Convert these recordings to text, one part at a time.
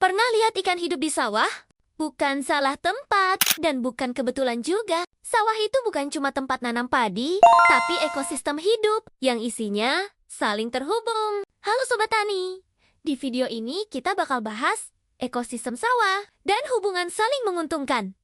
Pernah lihat ikan hidup di sawah? Bukan salah tempat, dan bukan kebetulan juga. Sawah itu bukan cuma tempat nanam padi, tapi ekosistem hidup yang isinya saling terhubung. Halo Sobat Tani, di video ini kita bakal bahas ekosistem sawah dan hubungan saling menguntungkan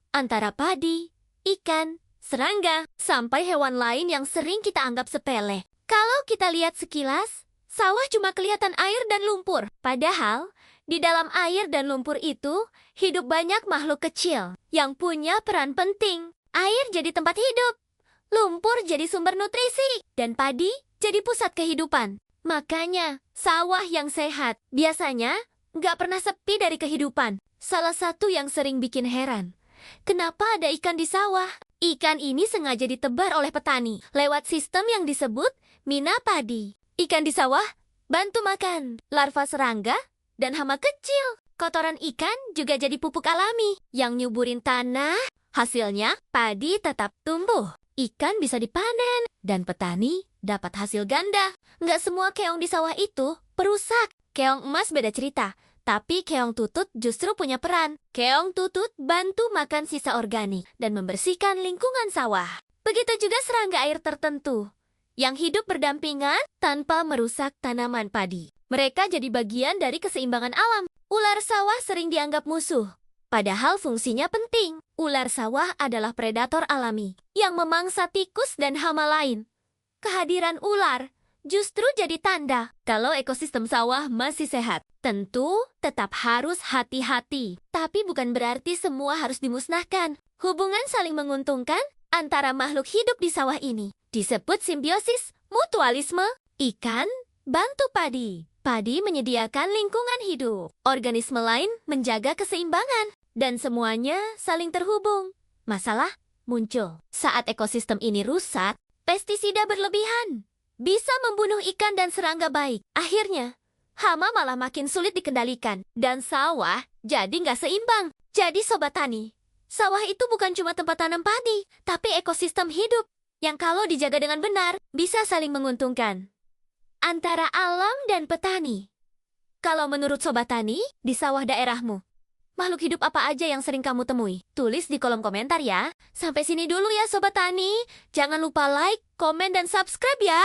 antara padi, ikan, serangga, sampai hewan lain yang sering kita anggap sepele. Kalau kita lihat sekilas, sawah cuma kelihatan air dan lumpur. Padahal, di dalam air dan lumpur itu, hidup banyak makhluk kecil yang punya peran penting. Air jadi tempat hidup, lumpur jadi sumber nutrisi, dan padi jadi pusat kehidupan. Makanya, sawah yang sehat biasanya nggak pernah sepi dari kehidupan. Salah satu yang sering bikin heran, kenapa ada ikan di sawah? Ikan ini sengaja ditebar oleh petani lewat sistem yang disebut mina padi. Ikan di sawah bantu makan larva serangga dan hama kecil. Kotoran ikan juga jadi pupuk alami yang nyuburin tanah. Hasilnya, padi tetap tumbuh. Ikan bisa dipanen, dan petani dapat hasil ganda. Nggak semua keong di sawah itu perusak. Keong emas beda cerita, tapi keong tutut justru punya peran. Keong tutut bantu makan sisa organik dan membersihkan lingkungan sawah. Begitu juga serangga air tertentu yang hidup berdampingan tanpa merusak tanaman padi. Mereka jadi bagian dari keseimbangan alam. Ular sawah sering dianggap musuh, padahal fungsinya penting. Ular sawah adalah predator alami yang memangsa tikus dan hama lain. Kehadiran ular justru jadi tanda kalau ekosistem sawah masih sehat. Tentu tetap harus hati-hati, tapi bukan berarti semua harus dimusnahkan. Hubungan saling menguntungkan antara makhluk hidup di sawah ini disebut simbiosis mutualisme. Ikan bantu padi. Padi menyediakan lingkungan hidup. Organisme lain menjaga keseimbangan. Dan semuanya saling terhubung. Masalah muncul saat ekosistem ini rusak. Pestisida berlebihan bisa membunuh ikan dan serangga baik. Akhirnya, hama malah makin sulit dikendalikan. Dan sawah jadi nggak seimbang. Jadi Sobat Tani, sawah itu bukan cuma tempat tanam padi, tapi ekosistem hidup yang kalau dijaga dengan benar, bisa saling menguntungkan antara alam dan petani. Kalau menurut Sobat Tani, di sawah daerahmu, makhluk hidup apa aja yang sering kamu temui? Tulis di kolom komentar ya. Sampai sini dulu ya Sobat Tani. Jangan lupa like, komen, dan subscribe ya.